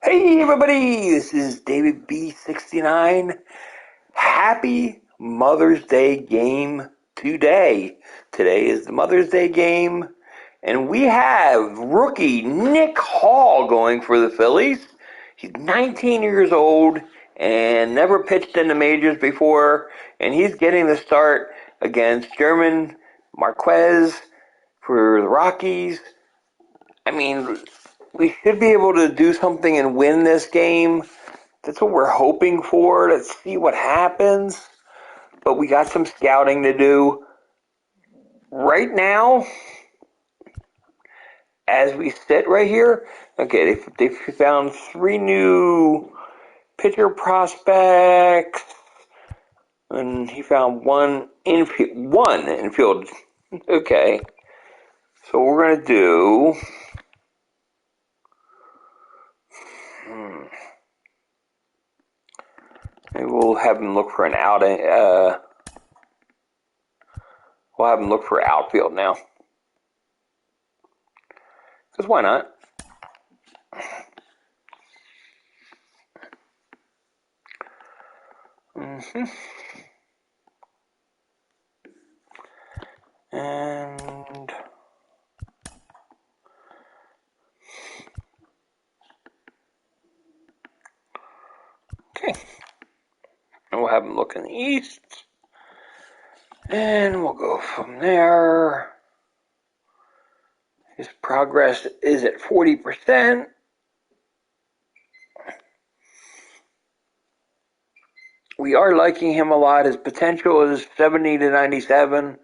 Hey everybody, this is David B69. Happy Mother's Day game today. Today is the Mother's Day game, and we have rookie Nick Hall going for the Phillies. He's 19 years old and never pitched in the majors before, and he's getting the start against German Marquez for the Rockies. I mean, we should be able to do something and win this game. That's what we're hoping for. Let's see what happens. But we got some scouting to do. Right now, as we sit right here, okay, they found 3 new pitcher prospects, and he found one infield. Okay, so what we're going to do... Maybe we'll have him look for an we'll have him look for outfield now. Because why not? And okay. And we'll have him look in the east. And we'll go from there. His progress is at 40%. We are liking him a lot. His potential is 70 to 97.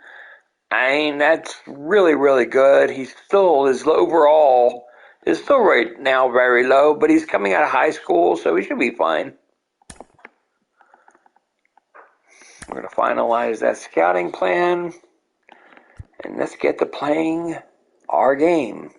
I mean, that's really, really good. His overall is still right now very low, but he's coming out of high school, so he should be fine. We're going to finalize that scouting plan, and let's get to playing our game.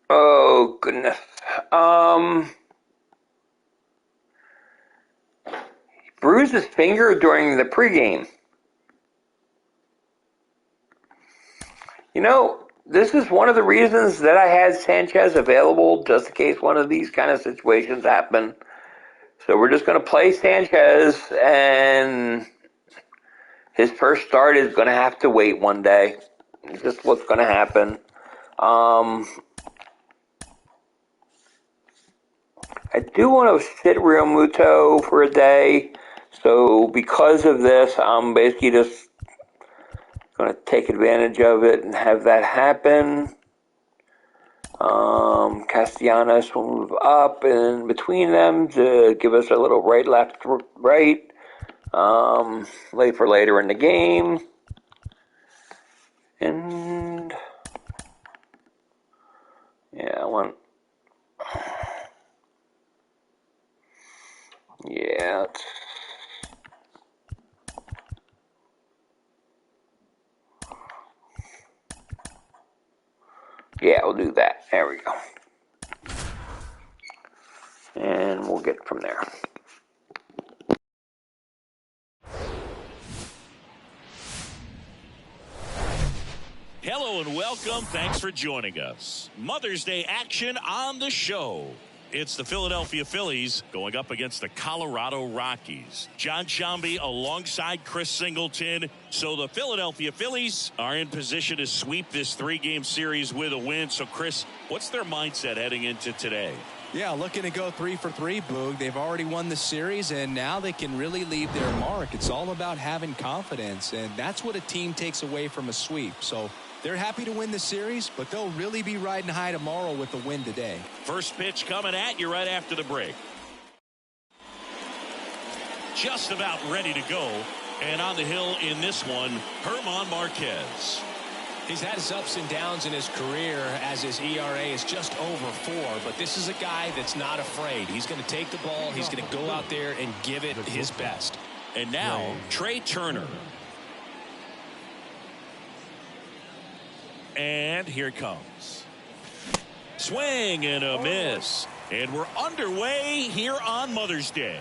Oh, goodness. He bruised his finger during the pregame. You know, this is one of the reasons that I had Sanchez available, just in case one of these kind of situations happen. So we're just going to play Sanchez, and his first start is going to have to wait one day. It's just what's going to happen. I do want to sit Real Muto for a day, so because of this, I'm basically just going to take advantage of it and have that happen. Castellanos will move up in between them to give us a little right, left, right. Late for later in the game. And yeah, I want... Yeah, we'll do that. There we go. And we'll get from there. Hello and welcome. Thanks for joining us. Mother's Day action on the show. It's the Philadelphia Phillies going up against the Colorado Rockies. John Sciambi alongside Chris Singleton. So the Philadelphia Phillies are in position to sweep this 3-game series with a win. So, Chris, what's their mindset heading into today? Yeah, looking to go 3 for 3, Boog. They've already won the series, and now they can really leave their mark. It's all about having confidence, and that's what a team takes away from a sweep. So they're happy to win the series, but they'll really be riding high tomorrow with the win today. First pitch coming at you right after the break. Just about ready to go. And on the hill in this one, German Marquez. He's had his ups and downs in his career as his ERA is just over 4, but this is a guy that's not afraid. He's going to take the ball. He's going to go out there and give it his best. And now, Trey Turner. And here it comes. Swing and a miss. And we're underway here on Mother's Day.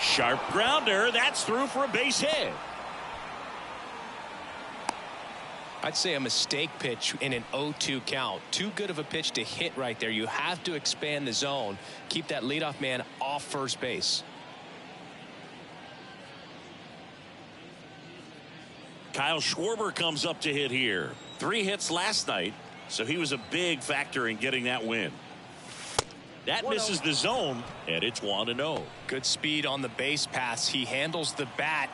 Sharp grounder. That's through for a base hit. I'd say a mistake pitch in an 0-2 count. Too good of a pitch to hit right there. You have to expand the zone. Keep that leadoff man off first base. Kyle Schwarber comes up to hit here. 3 hits last night, so he was a big factor in getting that win. That misses the zone, and it's 1-0. Good speed on the base pass. He handles the bat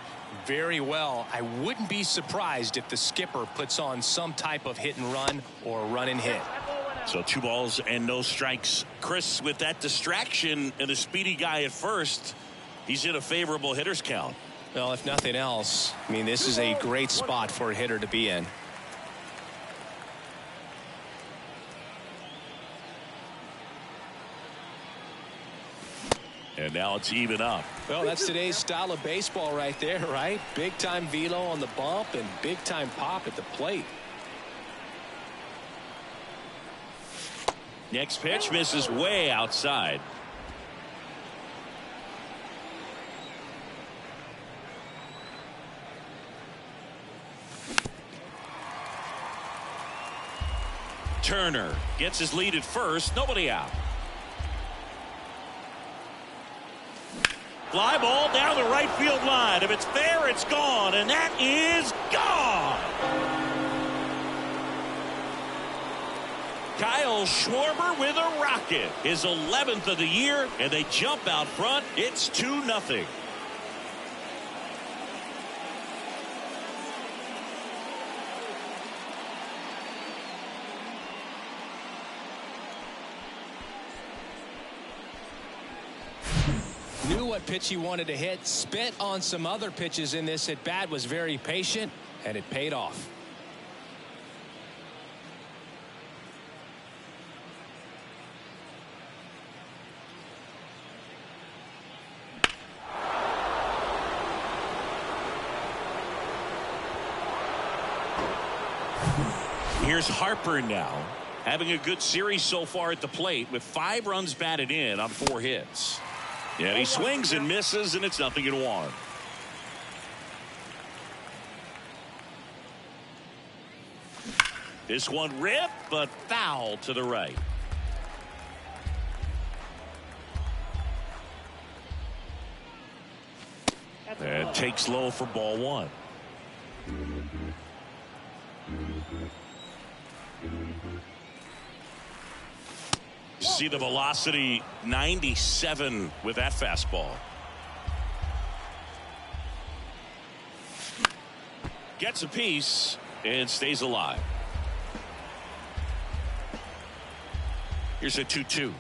very well. I wouldn't be surprised if the skipper puts on some type of hit and run or run and hit. So 2 balls and no strikes. Chris, with that distraction and a speedy guy at first, he's in a favorable hitter's count. Well, if nothing else, I mean, this is a great spot for a hitter to be in. And now it's even up. Well, that's today's style of baseball right there, right? Big time velo on the bump and big time pop at the plate. Next pitch misses way outside. Turner gets his lead at first. Nobody out. Fly ball down the right field line. If it's fair, it's gone. And that is gone. Kyle Schwarber with a rocket. His 11th of the year. And they jump out front. It's 2-0. Knew what pitch he wanted to hit, spit on some other pitches in this at bat, was very patient, and it paid off. Here's Harper now, having a good series so far at the plate with 5 runs batted in on 4 hits. Yeah, he swings and misses, and it's 0-1. This one ripped, but foul to the right. And takes low for ball 1. See the velocity 97 with that fastball. Gets a piece and stays alive. Here's a 2-2.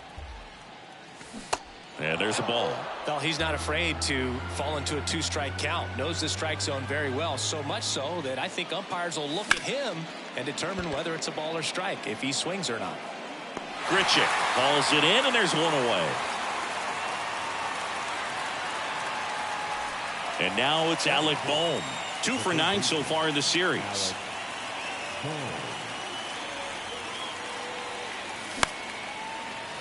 And there's a ball. Well, he's not afraid to fall into a 2-strike count. Knows the strike zone very well, so much so that I think umpires will look at him and determine whether it's a ball or strike, if he swings or not. Grichuk hauls it in, and there's 1 away. And now it's Alec Bohm. 2 for 9 so far in the series.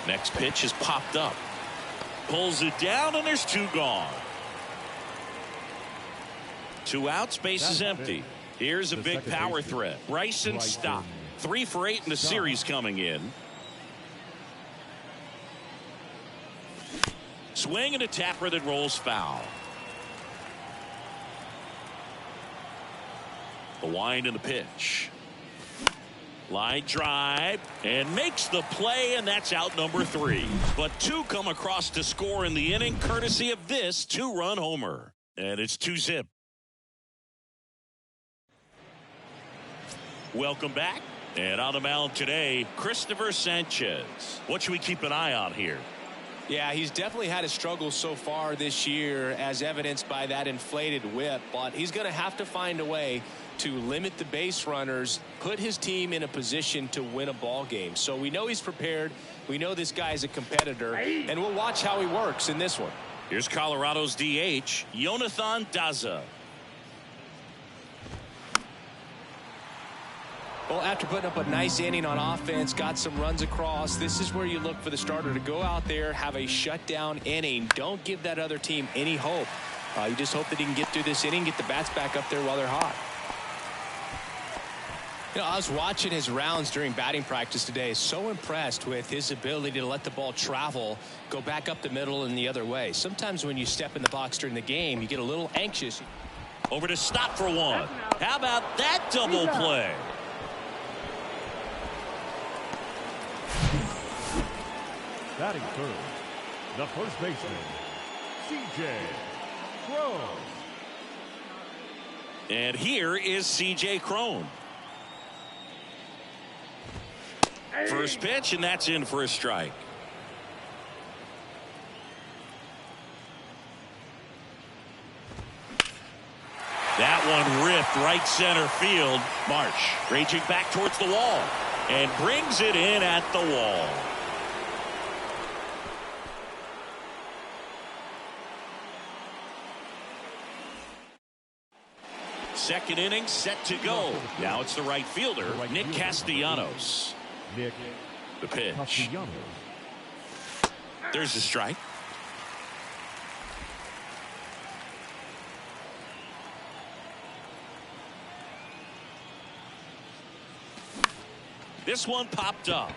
Next pitch is popped up. Pulls it down, and there's 2 gone. 2 outs, base is empty. Here's a big power threat. Bryson Stott. 3 for 8 in the series coming in. Swing and a tapper that rolls foul. The wind and the pitch. Line drive and makes the play, and that's out number 3. But 2 come across to score in the inning courtesy of this 2-run homer. And it's 2-zip. Welcome back. And on the mound today, Christopher Sanchez. What should we keep an eye on here? Yeah, he's definitely had a struggle so far this year, as evidenced by that inflated whip, but he's going to have to find a way to limit the base runners, put his team in a position to win a ball game. So we know he's prepared. We know this guy's a competitor, and we'll watch how he works in this one. Here's Colorado's DH, Jonathan Daza. Well, after putting up a nice inning on offense, got some runs across, this is where you look for the starter to go out there, have a shutdown inning. Don't give that other team any hope. You just hope that he can get through this inning, get the bats back up there while they're hot. You know, I was watching his rounds during batting practice today. So impressed with his ability to let the ball travel, go back up the middle and the other way. Sometimes when you step in the box during the game, you get a little anxious. Over to stop for one. How about that double play? Batting first, the first baseman, C.J. Crone. And here is C.J. Crone. First pitch, and that's in for a strike. That one ripped right center field. Marsh raging back towards the wall and brings it in at the wall. Second inning set to go. Now it's the right fielder, Nick Castellanos. The pitch. There's the strike. This one popped up.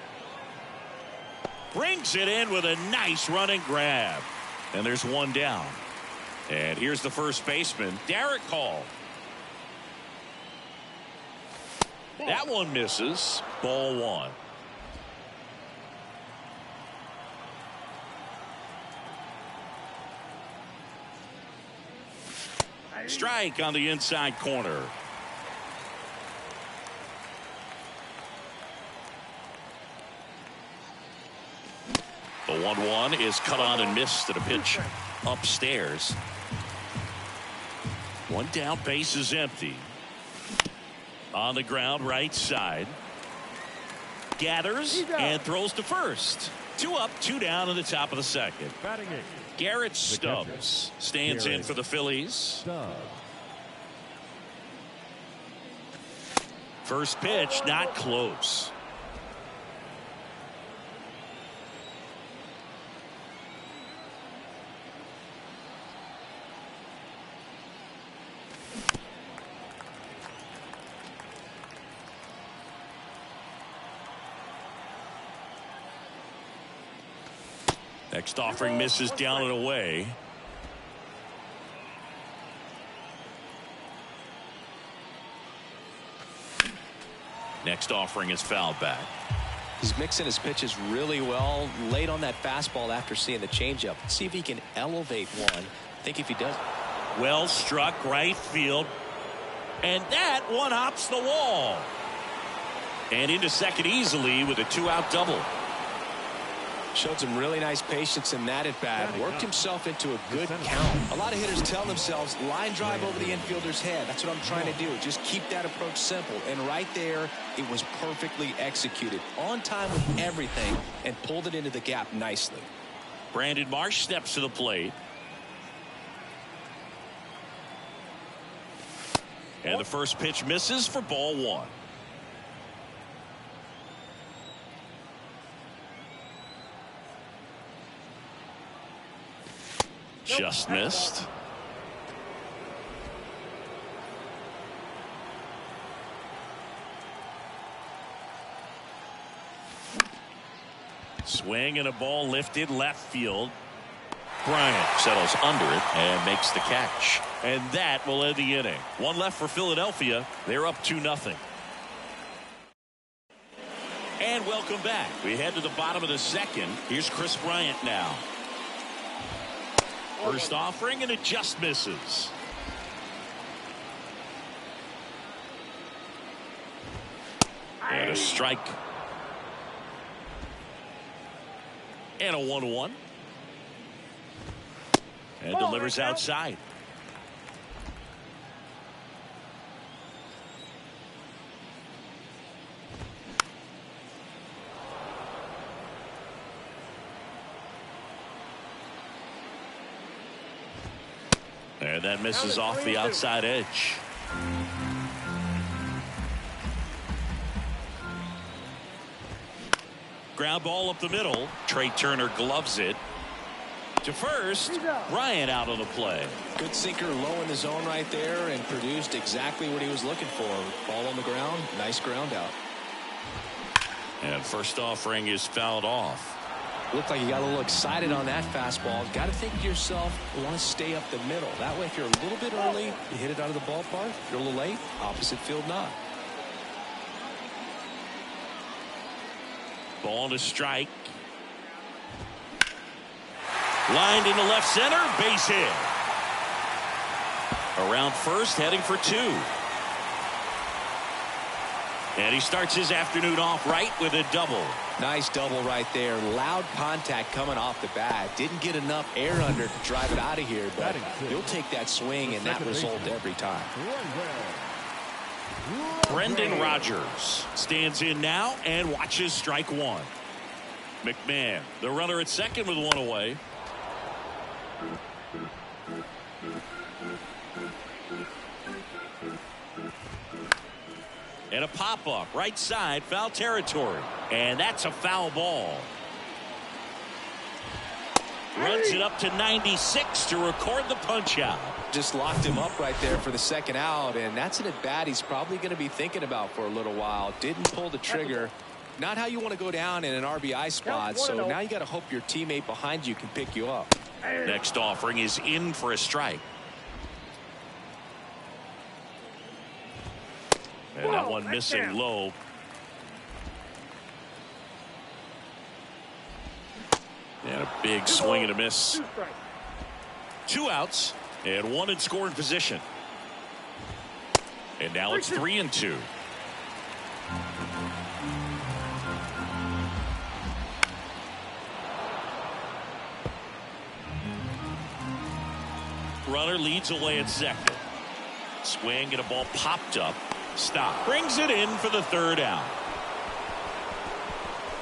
Brings it in with a nice running grab. And there's one down. And here's the first baseman, Derek Hall. That one misses. Ball one. Strike on the inside corner. The 1-1 is cut on and missed at a pitch upstairs. One down, base is empty. On the ground, right side. Gathers and throws to first. 2 up, 2 down in the top of the second. Garrett Stubbs stands in for the Phillies. First pitch, not close. Next offering misses down and away. Next offering is fouled back. He's mixing his pitches really well. Late on that fastball after seeing the changeup. See if he can elevate one. I think if he does. Well struck right field. And that one hops the wall. And into second easily with a 2-out double. Showed some really nice patience in that at bat. Worked himself into a good count. A lot of hitters tell themselves line drive over the infielder's head. That's what I'm trying to do. Just keep that approach simple. And right there, it was perfectly executed. On time with everything and pulled it into the gap nicely. Brandon Marsh steps to the plate. And the first pitch misses for ball one. Just missed. Swing and a ball lifted left field. Bryant settles under it and makes the catch. And that will end the inning. One left for Philadelphia. They're up 2-0. And welcome back. We head to the bottom of the second. Here's Chris Bryant now. First offering, and it just misses. And a strike. And a 1-1. And delivers outside. And that misses off the outside edge. Ground ball up the middle. Trey Turner gloves it to first. Bryant out on the play. Good sinker low in the zone right there and produced exactly what he was looking for. Ball on the ground. Nice ground out. And first offering is fouled off. Looked like you got a little excited on that fastball. Got to think to yourself, you want to stay up the middle. That way, if you're a little bit early, you hit it out of the ballpark. If you're a little late, opposite field not. Ball to strike. Lined into left center. Base hit. Around first, heading for two. And he starts his afternoon off right with a double. Nice double right there. Loud contact coming off the bat. Didn't get enough air under to drive it out of here, but you'll take that swing and that result every time. Brendan Rodgers stands in now and watches strike one. McMahon, the runner at second with one away. And a pop-up right side, foul territory. And that's a foul ball. Runs it up to 96 to record the punch out. Just locked him up right there for the second out, and that's an at-bat he's probably going to be thinking about for a little while. Didn't pull the trigger. Not how you want to go down in an RBI spot, so now you got to hope your teammate behind you can pick you up. Next offering is in for a strike. And that one missing low. And a big swing and a miss. Two outs and one in scoring position. And now it's 3-2. Runner leads away at second. Swing and a ball popped up. Stop. Brings it in for the third out.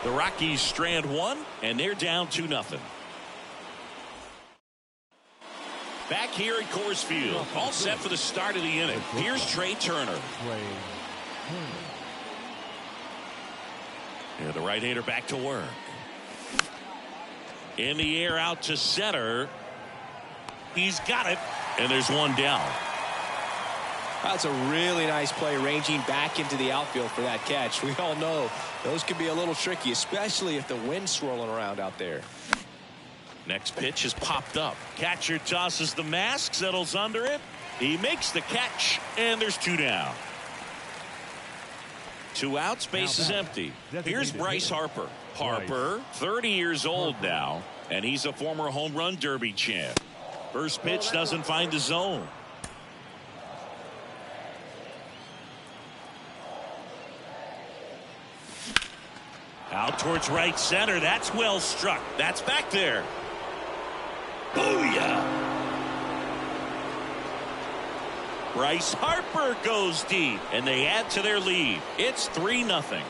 The Rockies strand one, and they're down 2-0. Back here at Coors Field, all set for the start of the inning. Here's Trey Turner. And the right-hander back to work. In the air out to center. He's got it, and there's one down. That's a really nice play, ranging back into the outfield for that catch. We all know those can be a little tricky, especially if the wind's swirling around out there. Next pitch is popped up. Catcher tosses the mask, settles under it. He makes the catch, and there's two down. Two outs, base is empty. Here's Bryce Harper. Harper, 30 years old now, and he's a former home run derby champ. First pitch doesn't find the zone. Out towards right center. That's well struck. That's back there. Booyah. Bryce Harper goes deep, and they add to their lead. It's 3-0.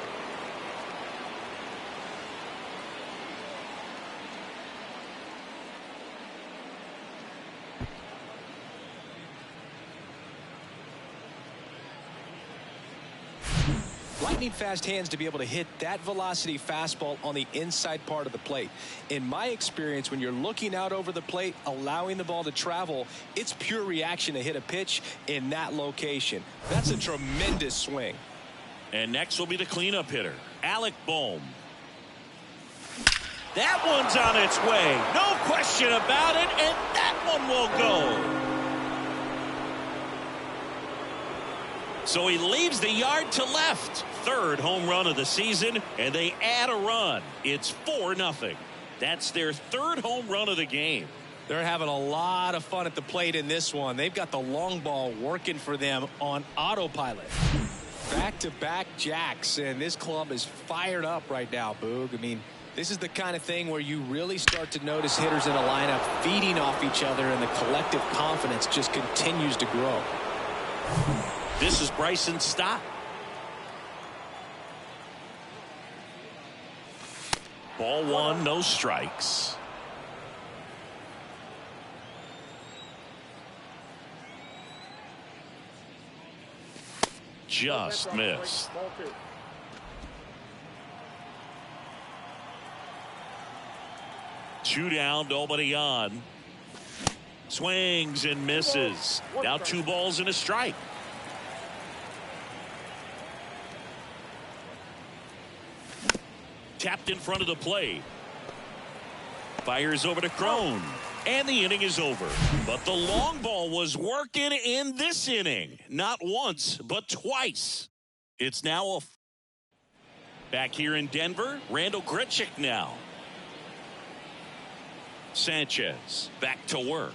Lightning fast hands to be able to hit that velocity fastball on the inside part of the plate. In my experience, when you're looking out over the plate, allowing the ball to travel, it's pure reaction to hit a pitch in that location. That's a tremendous swing. And next will be the cleanup hitter, Alec Bohm. That one's on its way. No question about it, and that one will go. So he leaves the yard to left. Third home run of the season, and they add a run. It's 4-0. That's their third home run of the game. They're having a lot of fun at the plate in this one. They've got the long ball working for them on autopilot. Back-to-back jacks, and this club is fired up right now, Boog. I mean, this is the kind of thing where you really start to notice hitters in a lineup feeding off each other, and the collective confidence just continues to grow. This is Bryson Stott. Ball one, no strikes. just missed. 2 down, nobody on. Swings and misses. Now 2 balls and a strike. Tapped in front of the plate. Fires over to Crone. And the inning is over. But the long ball was working in this inning. Not once, but twice. It's now back here in Denver. Randall Grichuk now. Sanchez back to work.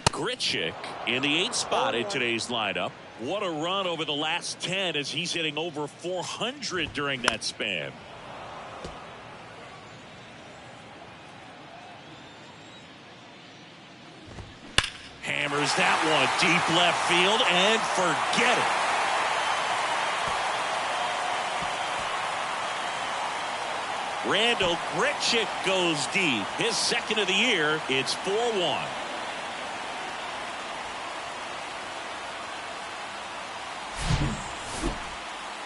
Grichuk in the 8th spot in today's lineup. What a run over the last 10 as he's hitting over 400 during that span. Hammers that one deep left field and forget it. Randall Grichuk goes deep. His 2nd of the year. It's 4-1.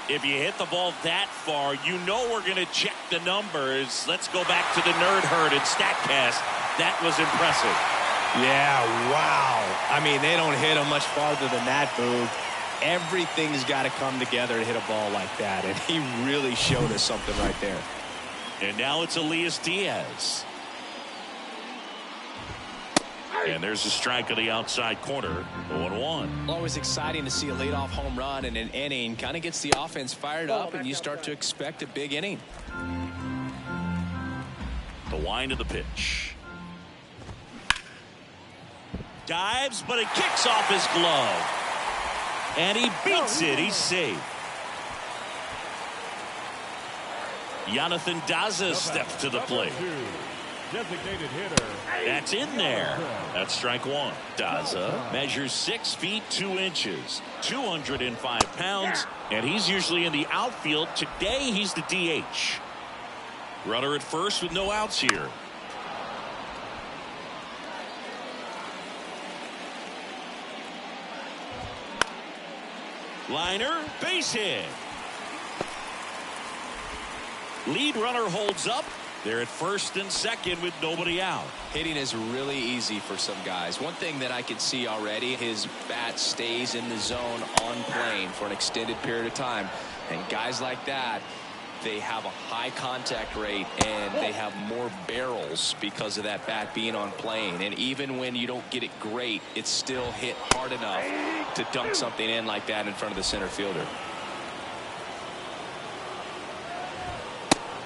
If you hit the ball that far, you know we're going to check the numbers. Let's go back to the Nerd Herd and StatCast. That was impressive. Yeah, wow. I mean, they don't hit him much farther than that, Boog. Everything's got to come together to hit a ball like that, and he really showed us something right there. And now it's Elias Diaz. And there's a strike on the outside corner. 0-1. Always exciting to see a leadoff home run in an inning. Kind of gets the offense fired up, and you start to expect a big inning. The wind of the pitch. Dives, but it kicks off his glove. And he beats it. He's safe. Jonathan Daza steps to the plate. Designated hitter. That's in there. That's strike 1. Daza measures 6 feet 2 inches, 205 pounds, and he's usually in the outfield. Today he's the DH. Runner at first with no outs here. Liner, base hit. Lead runner holds up. They're at first and second with nobody out. Hitting is really easy for some guys. One thing that I can see already, his bat stays in the zone on plane for an extended period of time. And guys like that, they have a high contact rate and they have more barrels because of that bat being on plane. And even when you don't get it great, it's still hit hard enough to dunk something in like that in front of the center fielder.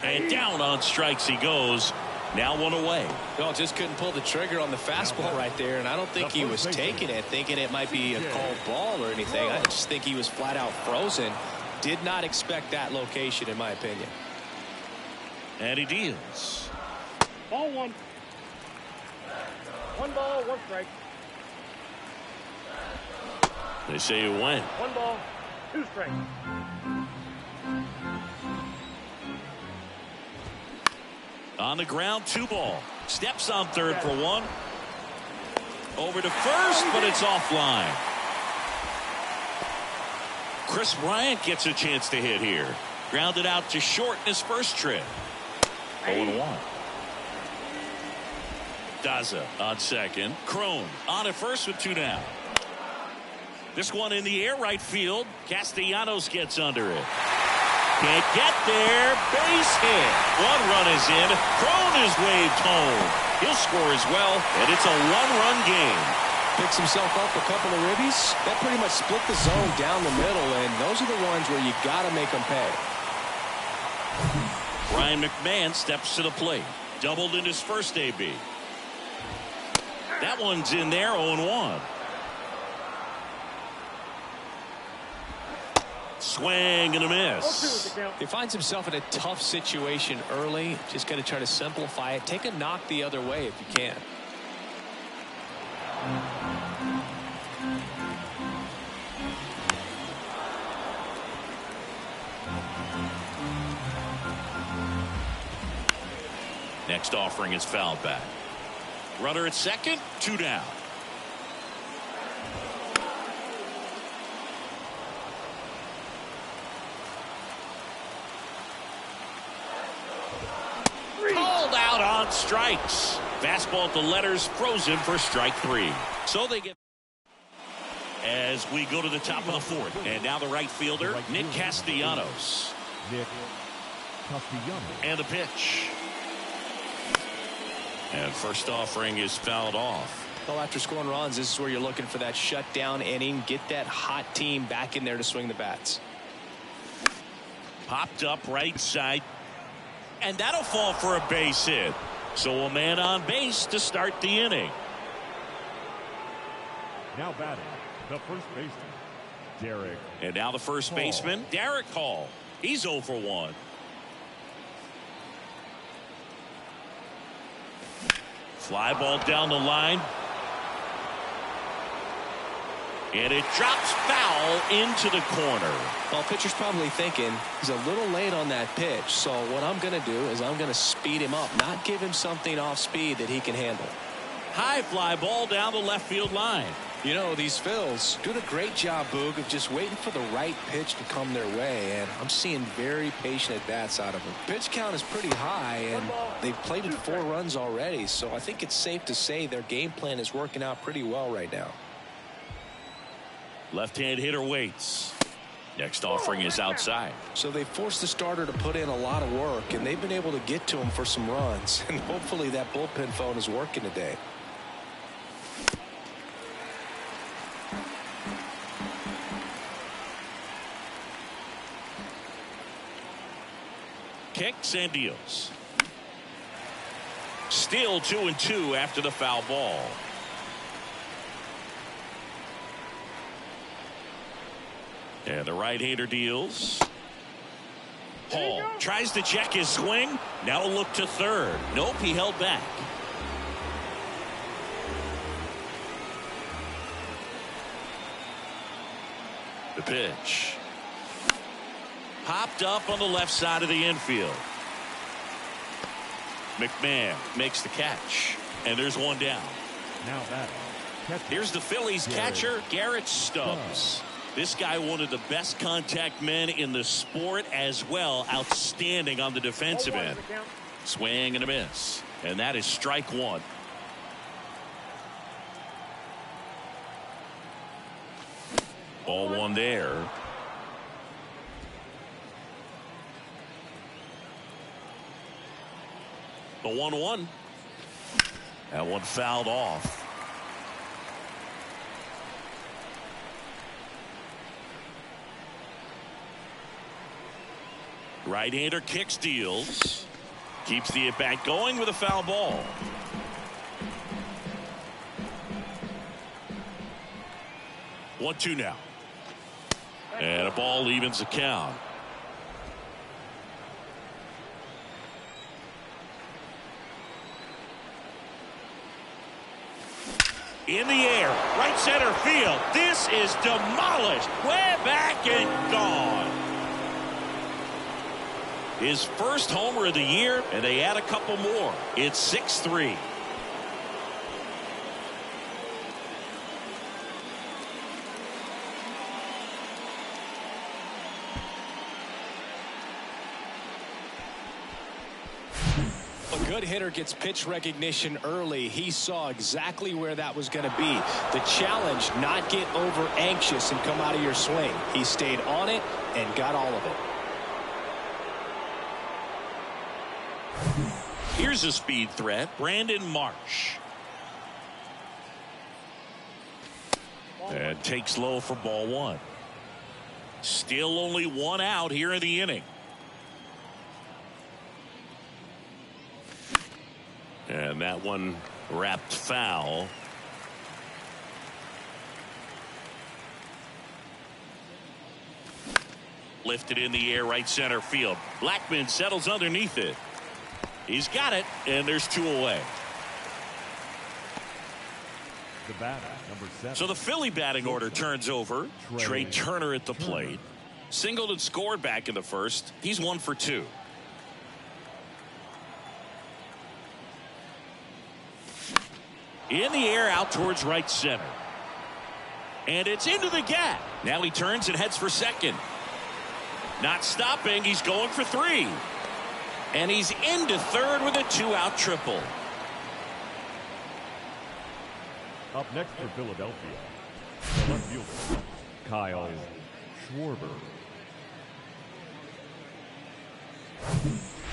And down on strikes he goes. Now 1 away. Well, just couldn't pull the trigger on the fastball right there, and I don't think he was taking it, thinking it might be a called ball or anything. I just think he was flat out frozen. Did not expect that location, in my opinion. And he deals. Ball 1. 1 ball, 1 strike. They say you win. 1 ball, 2 strikes. On the ground, 2 ball. Steps on third for 1. Over to first, but it's offline. Chris Bryant gets a chance to hit here. Grounded out to short in his first trip. 0-1. Daza on second. Crone on at first with 2 down. This one in the air right field. Castellanos gets under it. Can't get there. Base hit. 1 run is in. Crone is waved home. He'll score as well, and it's a 1-run game. Picks himself up a couple of ribbies. That pretty much split the zone down the middle, and those are the ones where you got to make them pay. Brian McMahon steps to the plate. Doubled in his first AB. That one's in there. 0-1. Swing and a miss. He finds himself in a tough situation early. Just got to try to simplify it. Take a knock the other way if you can. Next offering is fouled back. Runner at second, 2 down. Called out on strikes. Fastball at the letters, frozen for strike 3. So they get. As we go to the top of the 4th, and now the right fielder, Nick Castellanos. And the pitch. And first offering is fouled off. Well, after scoring runs, this is where you're looking for that shutdown inning. Get that hot team back in there to swing the bats. Popped up right side. And that'll fall for a base hit. So a man on base to start the inning. Now batting, the first baseman, Derek. And now the first baseman, Derek Hall. He's 0 for 1. Fly ball down the line. And it drops foul into the corner. Well, pitcher's probably thinking he's a little late on that pitch. So what I'm going to do is I'm going to speed him up, not give him something off speed that he can handle. High fly ball down the left field line. You know, these Phils doing a great job, Boog, of just waiting for the right pitch to come their way. And I'm seeing very patient at-bats out of them. Pitch count is pretty high, and they've plated 4 runs already. So I think it's safe to say their game plan is working out pretty well right now. Left-hand hitter waits. Next offering is outside. So they forced the starter to put in a lot of work, and they've been able to get to him for some runs. And hopefully that bullpen phone is working today. Kicks and deals. Still 2-2 after the foul ball. And the right-hander deals. Hall tries to check his swing. Now a look to third. Nope, he held back. The pitch. Popped up on the left side of the infield. McMahon makes the catch. And there's one down. Now batting, Here's the Phillies catcher, Garrett Stubbs. This guy, one of the best contact men in the sport as well. Outstanding on the defensive end. Swing and a miss. And that is strike 1. Ball 1 there. The 1-1. That one fouled off. Right-hander kicks, deals. Keeps the at-bat going with a foul ball. One, 2 now. And a ball evens the count. In the air, right center field. This is demolished. Way back and gone. His first homer of the year, and they add a couple more. It's 6-3. A good hitter gets pitch recognition early. He saw exactly where that was going to be. The challenge, not get over anxious and come out of your swing. He stayed on it and got all of it. Here's a speed threat, Brandon Marsh. And takes low for ball 1. Still only 1 out here in the inning. And that one wrapped foul. Lifted in the air, right center field. Blackman settles underneath it. He's got it, and there's 2 away. the batter, number 7. So the Philly batting order turns over. Trey Turner at the plate. Singled and scored back in the first. He's 1 for 2. In the air, out towards right center. And it's into the gap. Now he turns and heads for second. Not stopping. He's going for 3. And he's into third with a 2-out triple. Up next for Philadelphia, the left fielder, Kyle Schwarber.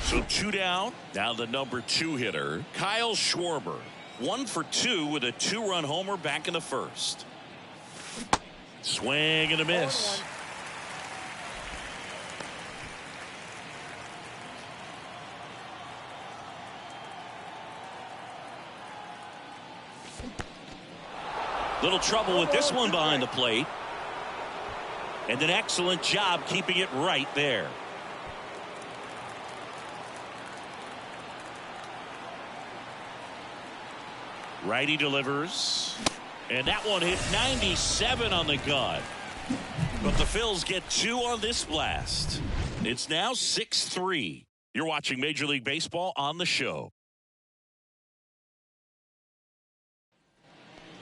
So 2 down. Now the number 2 hitter, Kyle Schwarber. 1 for 2 with a 2-run homer back in the first. Swing and a miss. Little trouble with this one behind the plate. And an excellent job keeping it right there. Righty delivers. And that one hit 97 on the gun. But the Phils get 2 on this blast. It's now 6-3. You're watching Major League Baseball on the show.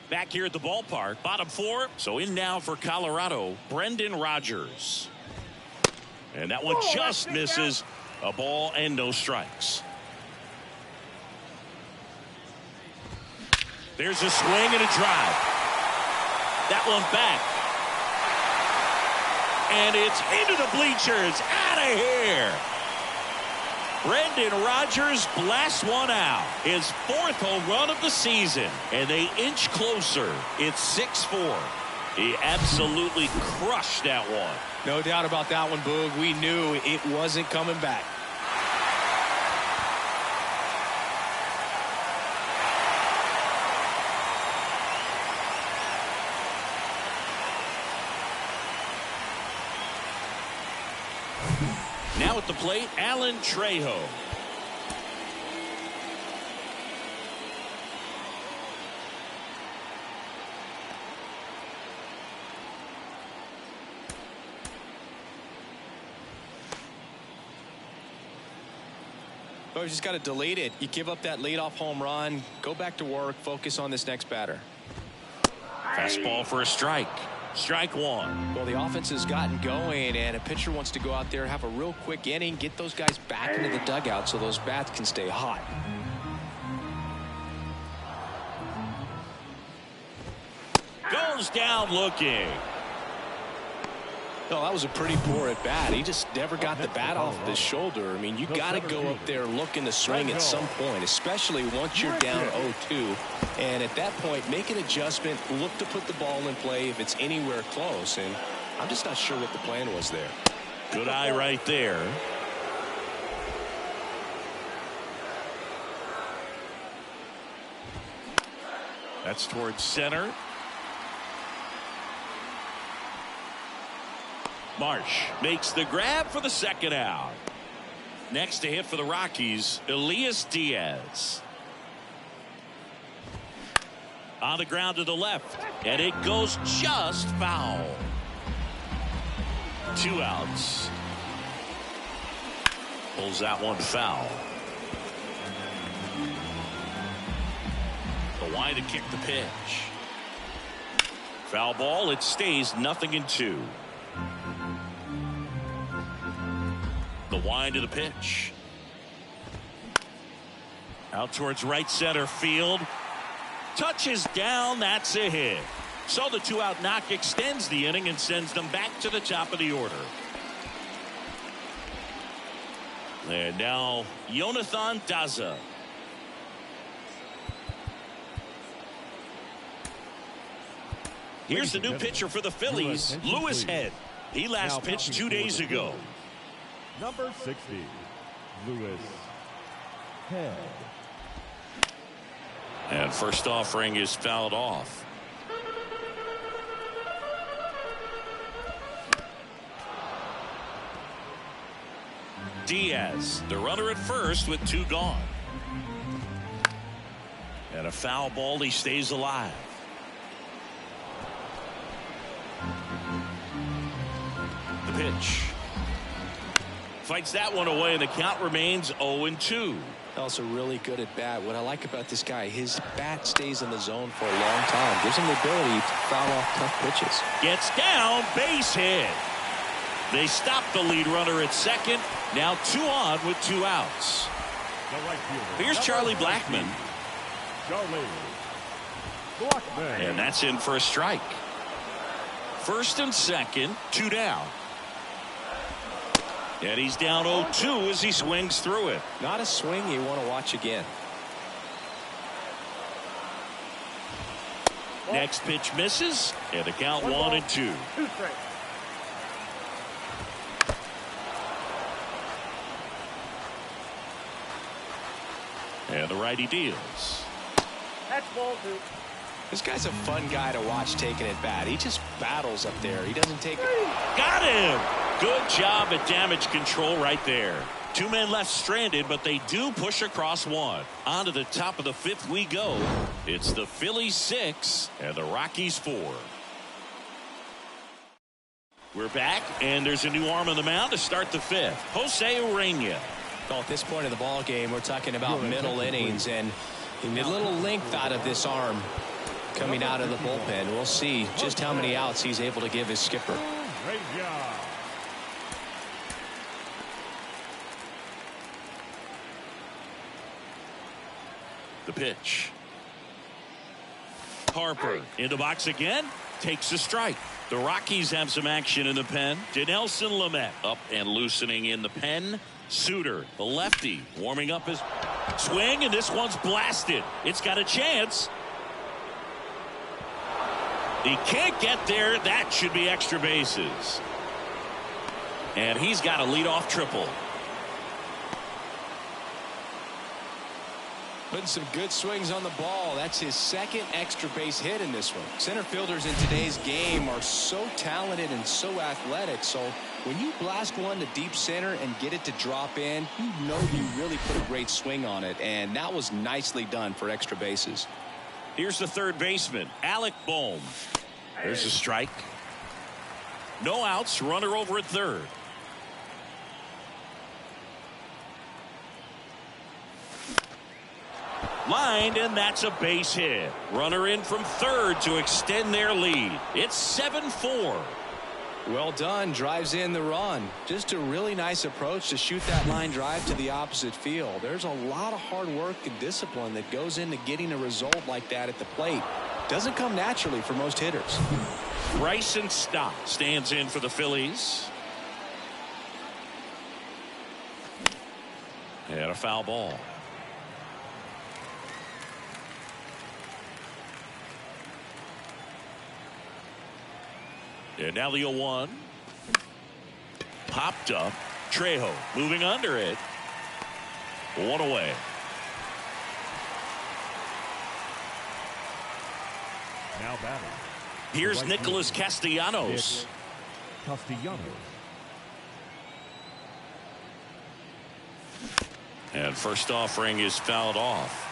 Back here at the ballpark, bottom 4. So in now for Colorado, Brendan Rodgers. And that one just misses. A ball and no strikes. There's a swing and a drive. That one back. And it's into the bleachers. Out of here. Brendan Rodgers blasts one out. His 4th home run of the season. And they inch closer. It's 6-4. He absolutely crushed that one. No doubt about that one, Boog. We knew it wasn't coming back. Now at the plate, Alan Trejo. Oh, you just got to delete it. You give up that leadoff home run, go back to work, focus on this next batter. Fastball for a strike. Strike 1. Well, the offense has gotten going, and a pitcher wants to go out there, have a real quick inning, get those guys back into the dugout so those bats can stay hot. Goes down looking. No, that was a pretty poor at bat. He just never got the bat off of his shoulder. I mean, you got to go up there looking to swing at some point, especially once you're down 0-2. And at that point, make an adjustment, look to put the ball in play if it's anywhere close. And I'm just not sure what the plan was there. Good eye right there. That's towards center. Marsh makes the grab for the 2nd out. Next to hit for the Rockies, Elias Diaz. On the ground to the left, and it goes just foul. 2 outs. Pulls that one foul. The wide to kick the pitch. Foul ball. It stays 0-2. The wind of the pitch. Out towards right center field. Touches down. That's a hit. So the 2-out knock extends the inning and sends them back to the top of the order. And now Jonathan Daza. Here's the new pitcher for the Phillies, Lewis Head. He last pitched 2 days ago. Number 60, Lewis Head. And first offering is fouled off. Diaz, the runner at first with 2 gone. And a foul ball. He stays alive. The pitch. Fights that one away, and the count remains 0-2. Also really good at bat. What I like about this guy, his bat stays in the zone for a long time. Gives him the ability to foul off tough pitches. Gets down, base hit. They stop the lead runner at second. Now 2 on with 2 outs. The right fielder. Here's Charlie Blackmon. Charlie Blackmon. And that's in for a strike. First and second, 2 down. And he's down 0-2 as he swings through it. Not a swing you want to watch again. Next pitch misses, and the count 1-2. 2 strikes. And the righty deals. That's ball 2. This guy's a fun guy to watch taking at bat. He just battles up there. He doesn't take it. Got him. Good job at damage control right there. 2 men left stranded, but they do push across 1. On to the top of the 5th we go. It's the Phillies 6 and the Rockies 4. We're back, and there's a new arm on the mound to start the 5th. Jose Urena. Well, at this point of the ball game, we're talking about middle innings, and you need a little length out of this arm coming out of the bullpen. We'll see just how many outs he's able to give his skipper. Great job. The pitch. Harper in the box again. Takes a strike. The Rockies have some action in the pen. Dinelson Lamet up and loosening in the pen. Suter, the lefty, warming up his swing, and this one's blasted. It's got a chance. He can't get there. That should be extra bases. And he's got a leadoff triple. Putting some good swings on the ball. That's his 2nd extra base hit in this one. Center fielders in today's game are so talented and so athletic. So when you blast one to deep center and get it to drop in, you know you really put a great swing on it. And that was nicely done for extra bases. Here's the third baseman, Alec Bohm. There's a strike. No outs, runner over at third. Lined, and that's a base hit. Runner in from third to extend their lead. It's 7-4. Well done. Drives in the run. Just a really nice approach to shoot that line drive to the opposite field. There's a lot of hard work and discipline that goes into getting a result like that at the plate. Doesn't come naturally for most hitters. Bryson Stott stands in for the Phillies. And a foul ball. And now the 0-1. Popped up. Trejo moving under it. 1 away. Now batting. Here's Right Nicholas fielder. Castellanos. Castellanos. And first offering is fouled off.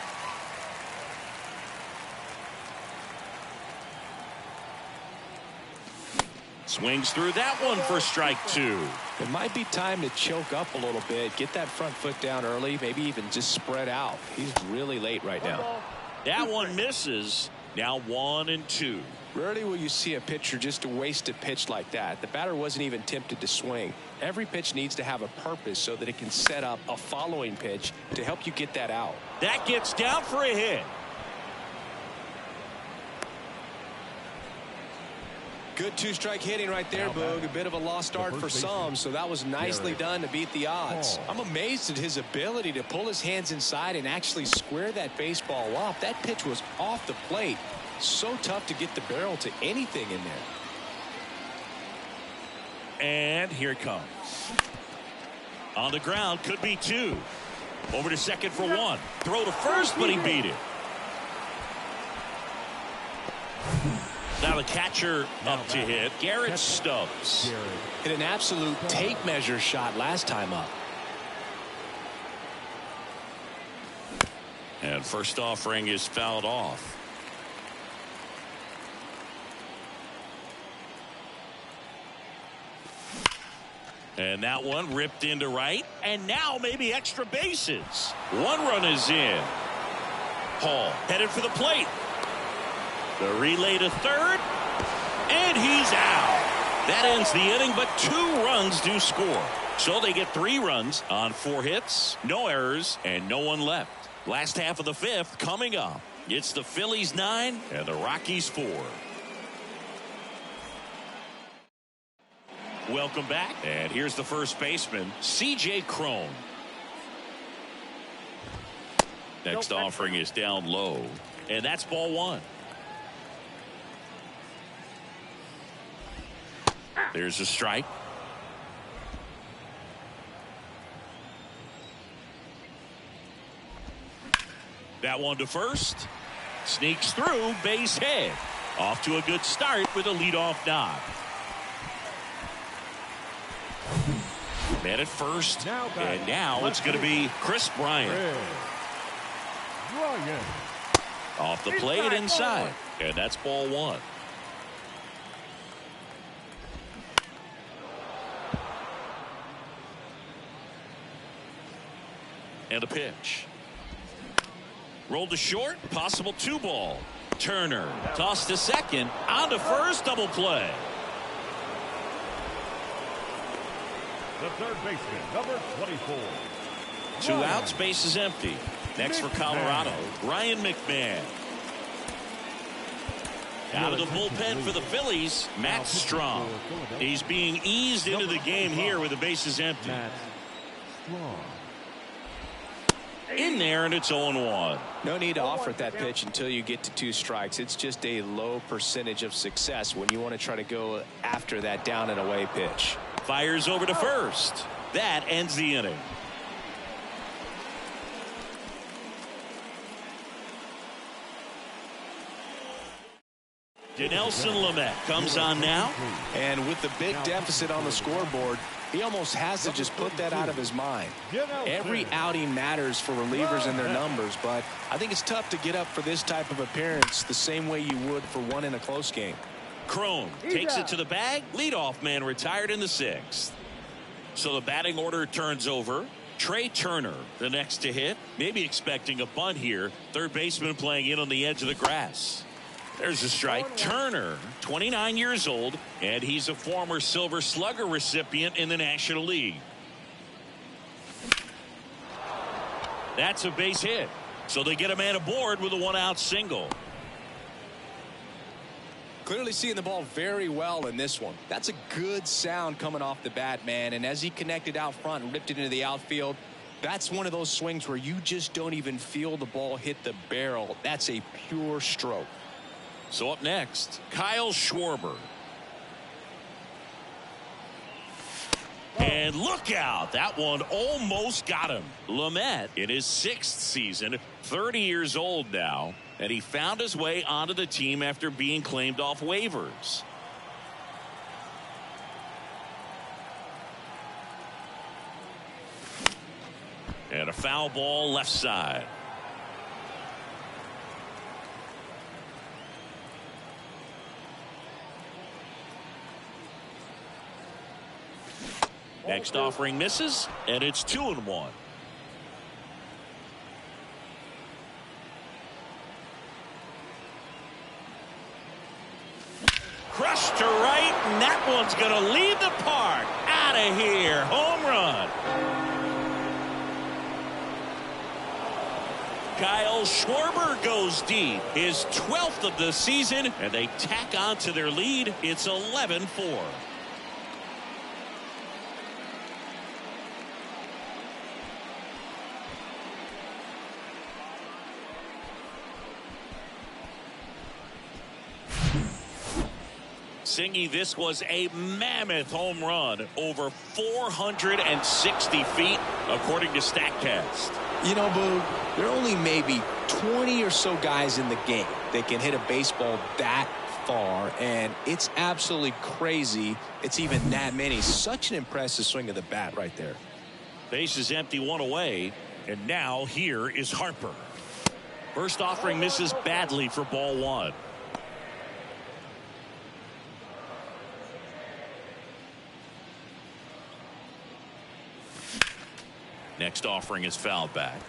Swings through that one for strike 2. It might be time to choke up a little bit, get that front foot down early, maybe even just spread out. He's really late right now. That one misses. Now 1-2. Rarely will you see a pitcher just waste a pitch like that. The batter wasn't even tempted to swing. Every pitch needs to have a purpose so that it can set up a following pitch to help you get that out. That gets down for a hit. Good 2-strike hitting right there, Boog. A bit of a lost start for some, so that was nicely done to beat the odds. I'm amazed at his ability to pull his hands inside and actually square that baseball up. That pitch was off the plate. So tough to get the barrel to anything in there. And here it comes. On the ground, could be 2. Over to second for 1. Throw to first, but he beat it. Now the catcher up to hit, Garrett Stubbs. Hit an absolute tape measure shot last time up. And first offering is fouled off. And that one ripped into right. And now maybe extra bases. 1 run is in. Hall headed for the plate. The relay to third. And he's out. That ends the inning, but 2 runs do score. So they get 3 runs on 4 hits, no errors, and no one left. Last half of the 5th coming up. It's the Phillies 9 and the Rockies 4. Welcome back. And here's the first baseman, C.J. Cron. Next offering is down low. And that's ball 1. There's a strike. That one to first. Sneaks through, base hit. Off to a good start with a leadoff knock. Man at first. And now it's going to be Chris Bryant. Off the plate inside. And that's ball 1. And a pitch. Rolled to short, possible 2 ball. Turner tossed to second, on to first, double play. The third baseman, number 24. 2 outs, base is empty. Next for Colorado, Ryan McMahon. Out of the bullpen for the Phillies, Matt Strong. He's being eased into the game here with the bases empty. In there, and it's 0-1. No need to offer that pitch until you get to 2 strikes. It's just a low percentage of success when you want to try to go after that down and away pitch. Fires over to first. That ends the inning. Dinelson Lamet comes on now. And with the big deficit on the scoreboard, he almost has to just put that out of his mind. Every outing matters for relievers and their numbers, but I think it's tough to get up for this type of appearance the same way you would for one in a close game. Cron takes it to the bag. Leadoff man retired in the 6th. So the batting order turns over. Trey Turner, the next to hit. Maybe expecting a bunt here. Third baseman playing in on the edge of the grass. There's a strike. Turner, 29 years old, and he's a former Silver Slugger recipient in the National League. That's a base hit. So they get a man aboard with a 1-out single. Clearly seeing the ball very well in this one. That's a good sound coming off the bat, man. And as he connected out front and ripped it into the outfield, that's one of those swings where you just don't even feel the ball hit the barrel. That's a pure stroke. So up next, Kyle Schwarber. And look out. That one almost got him. Lamet in his 6th season, 30 years old now, and he found his way onto the team after being claimed off waivers. And a foul ball left side. Next offering misses, and it's 2-1. Crushed to right, and that one's going to leave the park. Out of here. Home run. Kyle Schwarber goes deep. His 12th of the season, and they tack on to their lead. It's 11-4. Singy, this was a mammoth home run, over 460 feet, according to StatCast. You know, Boo, there are only maybe 20 or so guys in the game that can hit a baseball that far, and it's absolutely crazy it's even that many. Such an impressive swing of the bat right there. Base is empty, 1 away, and now here is Harper. First offering misses badly for ball 1. Next offering is fouled back.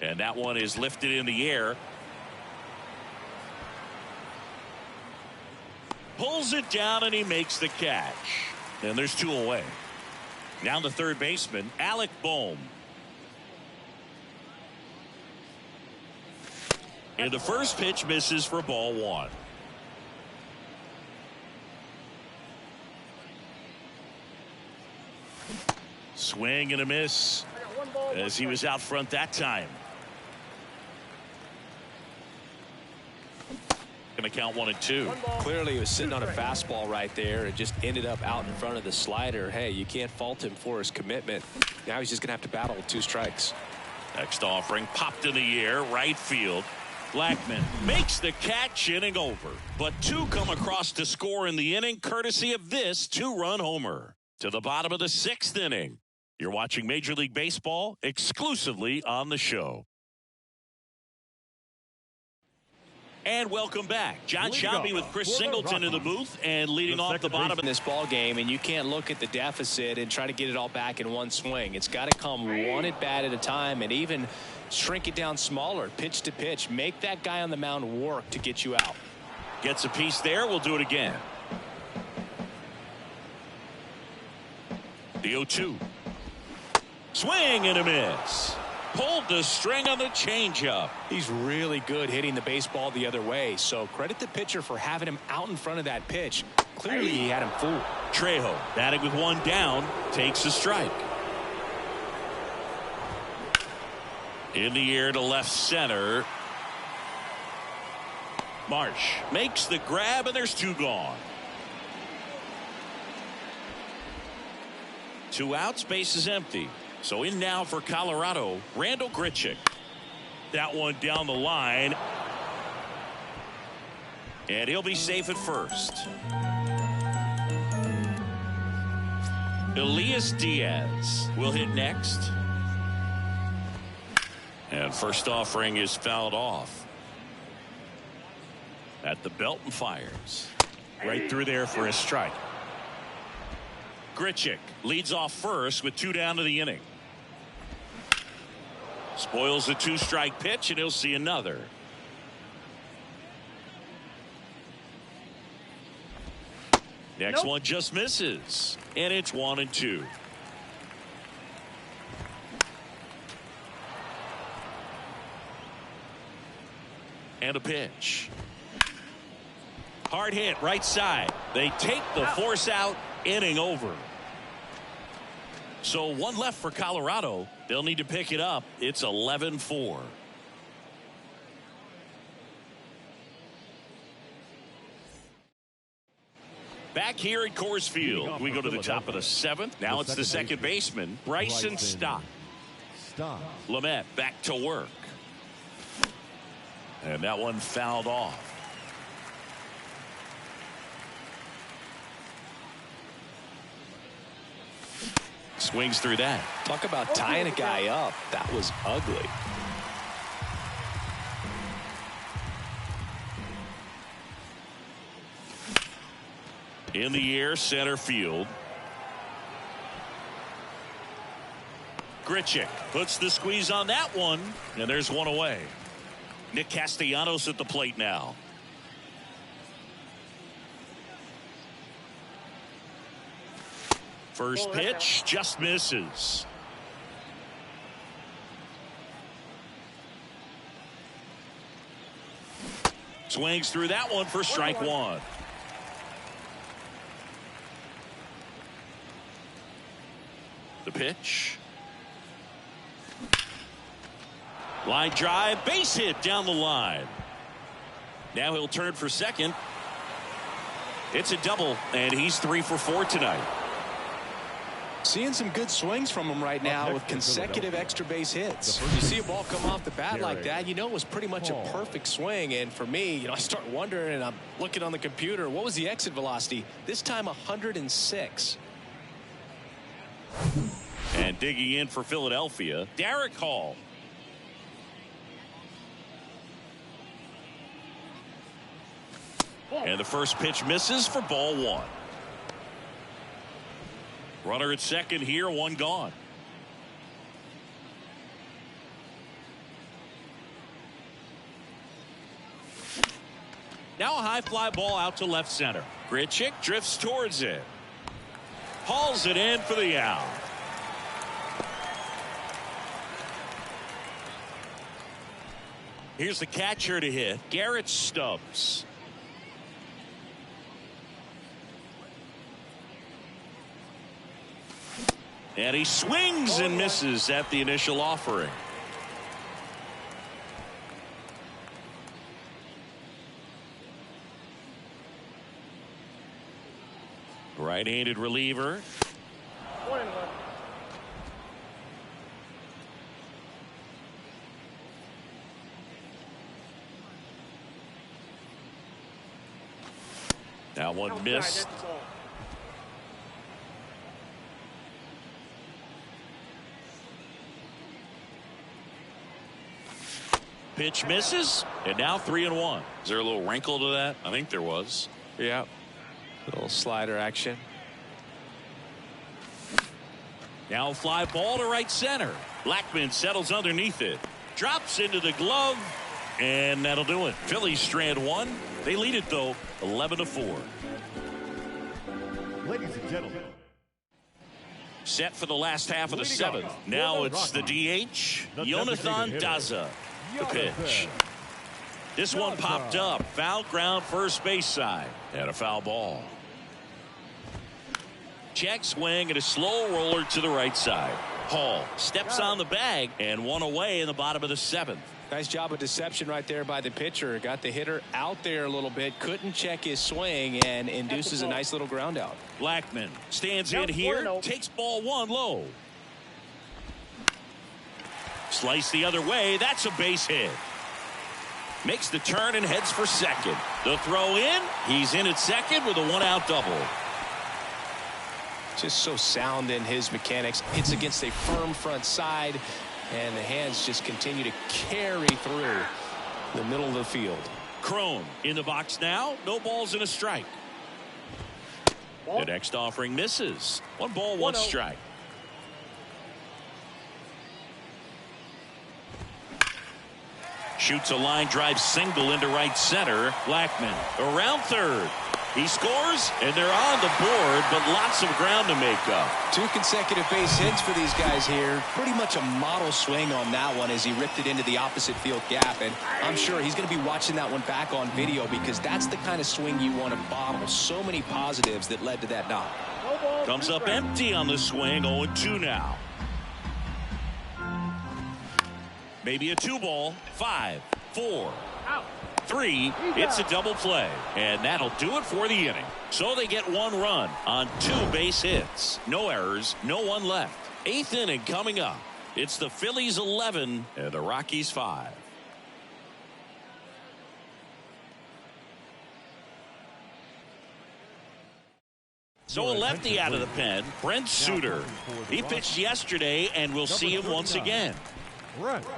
And that one is lifted in the air. Pulls it down and he makes the catch. And there's 2 away. Now the third baseman, Alec Bohm. And the first pitch misses for ball 1. Swing and a miss as he was out front that time. Going to count 1 and 2. Clearly he was sitting on a fastball right there and just ended up out in front of the slider. Hey, you can't fault him for his commitment. Now he's just going to have to battle with 2 strikes. Next offering popped in the air, right field. Blackman makes the catch, inning over. But 2 come across to score in the inning, courtesy of this 2-run homer. To the bottom of the 6th inning. You're watching Major League Baseball exclusively on the show. And welcome back. John Shelby with Chris Singleton in the booth and leading off the bottom in this ball game, and you can't look at the deficit and try to get it all back in one swing. It's got to come one at bat at a time, and even shrink it down smaller, pitch to pitch. Make that guy on the mound work to get you out. Gets a piece there. We'll do it again. The 0-2. Swing and a miss. Pulled the string on the changeup. He's really good hitting the baseball the other way, so credit the pitcher for having him out in front of that pitch. Clearly he had him fooled. Trejo batting with 1 down, takes a strike. In the air to left center. Marsh makes the grab, and there's 2 gone. 2 outs, base is empty. So in now for Colorado, Randall Grichuk. That one down the line. And he'll be safe at first. Elias Diaz will hit next. And first offering is fouled off. At the belt and fires. Right through there for a strike. Grichuk leads off first with 2 down to the inning. Spoils the 2-strike pitch, and he'll see another. Next one just misses, and it's 1 and 2. And a pitch. Hard hit right side. They take the force out. Inning over. So 1 left for Colorado. They'll need to pick it up. It's 11-4. Back here at Coors Field, we go to the top of the 7th. Now it's the second baseman, Bryson Stott. Lamet back to work. And that one fouled off. Swings through that. Talk about tying a guy up. That was ugly. In the air, center field. Grichuk puts the squeeze on that one, and there's 1 away. Nick Castellanos at the plate now. First pitch just misses. Swings through that one for strike 1. The pitch. Line drive, base hit down the line. Now he'll turn for second. It's a double, and he's 3 for 4 tonight. Seeing some good swings from him right now with consecutive extra base hits. You see a ball come off the bat like that, you know it was pretty much a perfect swing. And for me, I start wondering, and I'm looking on the computer, what was the exit velocity? This time 106. And digging in for Philadelphia, Derek Hall. And the first pitch misses for ball 1. Runner at second here, 1 gone. Now a high fly ball out to left center. Grichuk drifts towards it. Hauls it in for the out. Here's the catcher to hit, Garrett Stubbs. And he swings and misses at the initial offering. Right-handed reliever. That one missed. Pitch misses, and now 3-1. Is there a little wrinkle to that? I think there was. Yeah. Little slider action. Now a fly ball to right center. Blackman settles underneath it. Drops into the glove, and that'll do it. Phillies strand one. They lead it, though, 11-4. Ladies and gentlemen. Set for the last half of the seventh. Now it's the DH, Jonathan Daza. The pitch. This one popped up. Foul ground first base side. And a foul ball. Check swing and a slow roller to the right side. Hall steps on the bag and one away in the bottom of the seventh. Nice job of deception right there by the pitcher. Got the hitter out there a little bit. Couldn't check his swing and induces a nice little ground out. Blackman stands in here. Takes ball one low. Slice the other way. That's a base hit. Makes the turn and heads for second. The throw in. He's in at second with a one-out double. Just so sound in his mechanics. Hits against a firm front side, and the hands just continue to carry through the middle of the field. Crone in the box now. No balls and a strike. The next offering misses. One ball, one strike. Shoots a line drive single into right center. Blackman around third. He scores, and they're on the board, but lots of ground to make up. 2 consecutive base hits for these guys here. Pretty much a model swing on that one as he ripped it into the opposite field gap. And I'm sure he's going to be watching that one back on video because that's the kind of swing you want to bottle. So many positives that led to that knock. Comes up empty on the swing. 0-2 now. Maybe a 2-ball. 5, 4, 3. It's a double play, and that'll do it for the inning. So they get 1 run on 2 base hits. No errors, no one left. 8th inning coming up. It's the Phillies 11 and the Rockies 5. So a lefty out of the pen, Brent Suter. He pitched yesterday, and we'll see him once again. Brent Suter.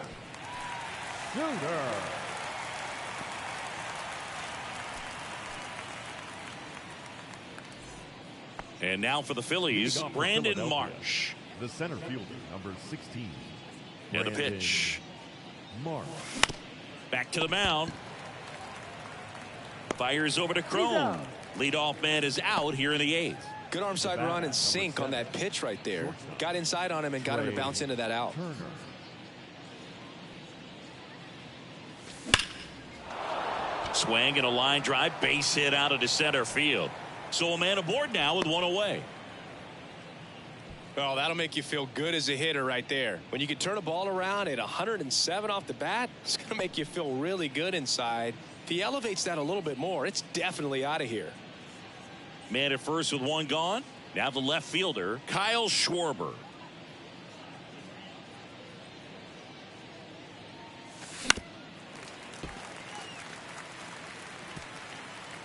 And now for the Phillies, Brandon Marsh. The center fielder, number 16. And the pitch. Marsh. Back to the mound. Fires over to Crone. Leadoff man is out here in the 8th. Good arm side run and sink on that pitch right there. Got inside on him and got him to bounce into that out. Swing and a line drive, base hit out into center field. So a man aboard now with 1 away. Oh, that'll make you feel good as a hitter right there. When you can turn a ball around at 107 off the bat, it's going to make you feel really good inside. If he elevates that a little bit more, it's definitely out of here. Man at first with 1 gone. Now the left fielder, Kyle Schwarber.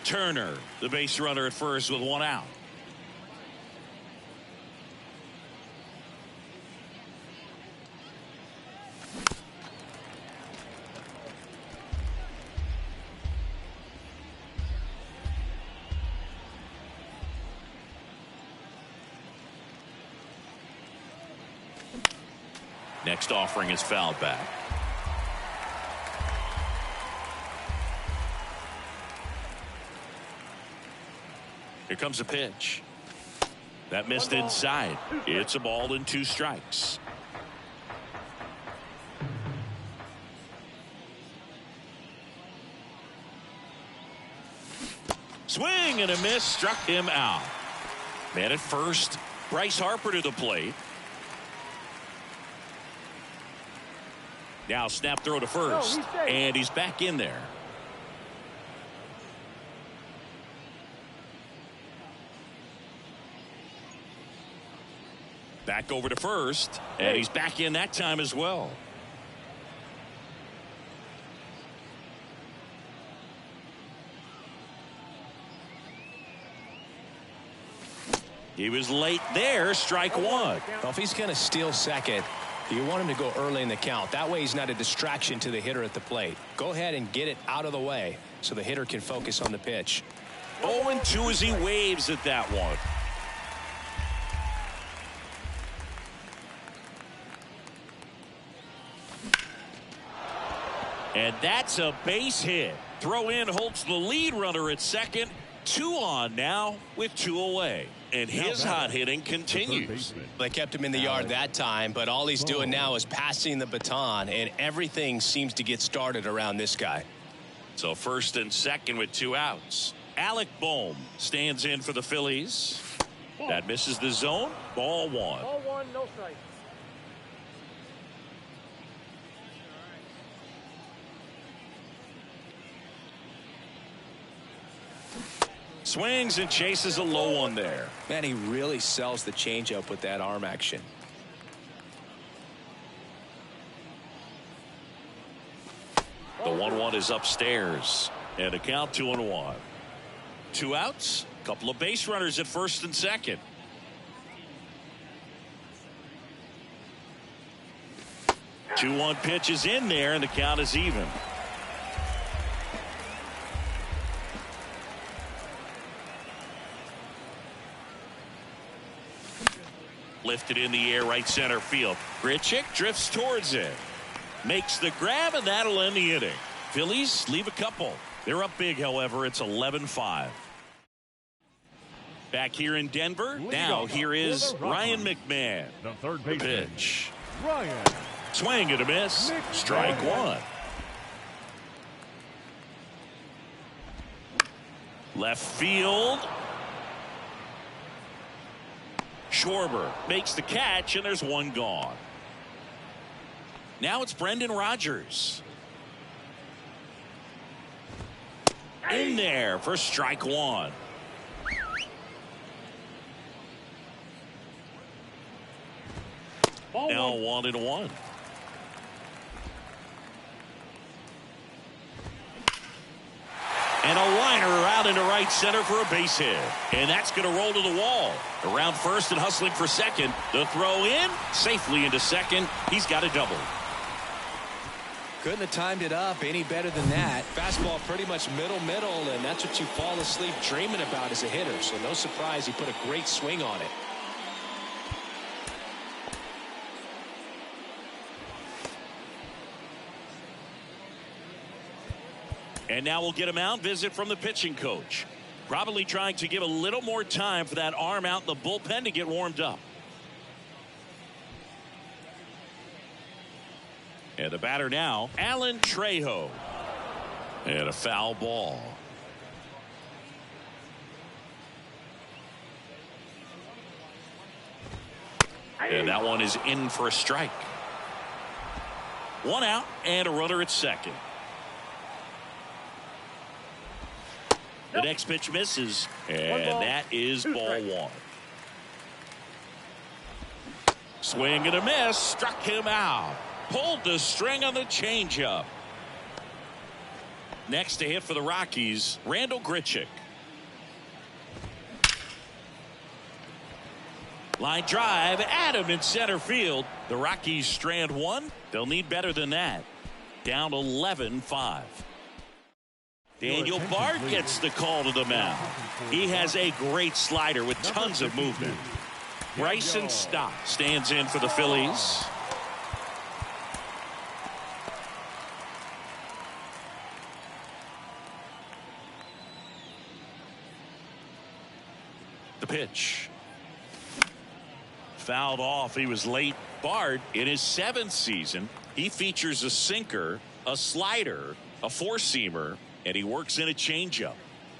Turner, the base runner at first with 1 out. Next offering is fouled back. Here comes a pitch. That missed inside. It's a ball and 2 strikes. Swing and a miss, struck him out. Man at first, Bryce Harper to the plate. Now snap throw to first, and he's back in there. Back over to first, and he's back in that time as well. He was late there, strike 1. Well, if he's going to steal second, you want him to go early in the count. That way he's not a distraction to the hitter at the plate. Go ahead and get it out of the way so the hitter can focus on the pitch. 0-2 as he waves at that one. And that's a base hit. Throw in holds the lead runner at second. 2 on now with 2 away. And his hot hitting continues. They kept him in the yard that time, but all he's doing now is passing the baton, and everything seems to get started around this guy. So first and second with 2 outs. Alec Bohm stands in for the Phillies. That misses the zone. Ball 1. Ball 1, no strike. Swings and chases a low one there. Man, he really sells the changeup with that arm action. The 1-1 is upstairs. And a count 2-1. 2 outs. Couple of base runners at first and second. The 2-1 pitch is in there, and the count is even. Lifted in the air, right center field. Grichuk drifts towards it. Makes the grab, and that'll end the inning. Phillies leave a couple. They're up big, however. It's 11-5. Back here in Denver. Now here is Ryan McMahon. The third The baseman, pitch. Ryan. Swing and a miss. Strike 1. Left field. Schwarber makes the catch, and there's 1 gone. Now it's Brendan Rodgers. In there for strike 1. Now 1-1. And a liner out into right center for a base hit. And that's going to roll to the wall. Around first and hustling for second. The throw in, safely into second. He's got a double. Couldn't have timed it up any better than that. Fastball pretty much middle, and that's what you fall asleep dreaming about as a hitter. So no surprise he put a great swing on it. And now we'll get a mound visit from the pitching coach. Probably trying to give a little more time for that arm out in the bullpen to get warmed up. And the batter now, Alan Trejo. And a foul ball. And that one is in for a strike. 1 out and a runner at second. The next pitch misses, and that is ball 1. Swing and a miss, struck him out. Pulled the string on the changeup. Next to hit for the Rockies, Randall Grichuk. Line drive, Adam in center field. The Rockies strand 1. They'll need better than that. Down 11-5. Daniel Bard gets the call to the mound. He has a great slider with tons of movement. Bryson Stott stands in for the Phillies. the pitch. Fouled off. He was late. Bard, in his 7th season, he features a sinker, a slider, a four-seamer, and he works in a changeup.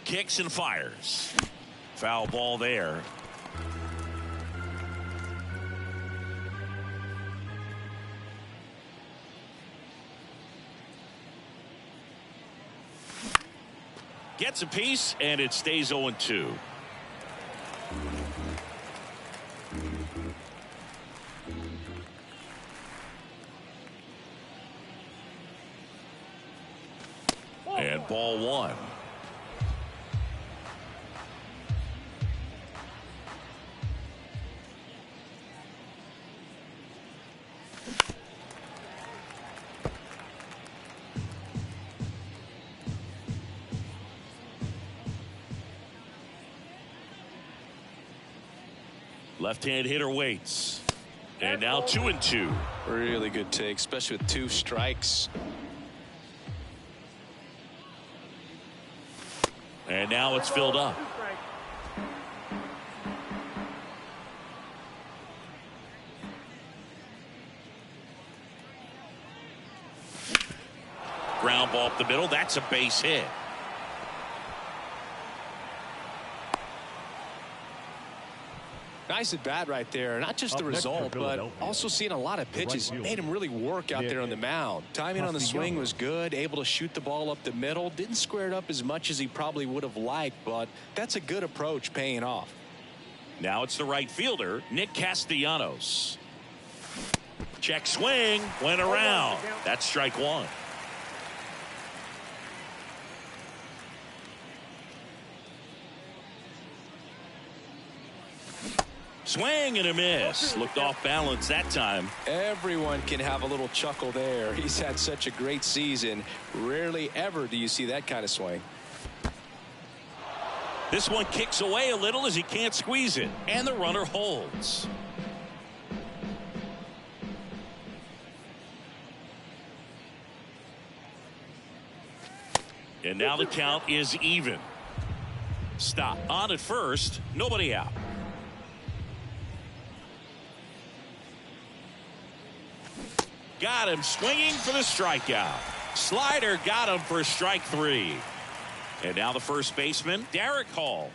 Kicks and fires. Foul ball there. Gets a piece, and it stays 0-2. And ball 1. Left-hand hitter waits. And now 2-2. Really good take, especially with 2 strikes. And now it's filled up. Ground ball up the middle. That's a base hit. Nice at bat right there. Not just the result, but also seeing a lot of pitches. Made him really work out there on the mound. Timing on the swing was good. Able to shoot the ball up the middle. Didn't square it up as much as he probably would have liked, but that's a good approach paying off. Now it's the right fielder, Nick Castellanos. Check swing. Went around. That's strike 1. Swing and a miss. Looked off balance that time. Everyone can have a little chuckle there. He's had such a great season. Rarely ever do you see that kind of swing. This one kicks away a little as he can't squeeze it. And the runner holds. And now the count is even. Stop. On at first. Nobody out. Got him swinging for the strikeout. Slider got him for strike 3. And now the first baseman, Derek Hall.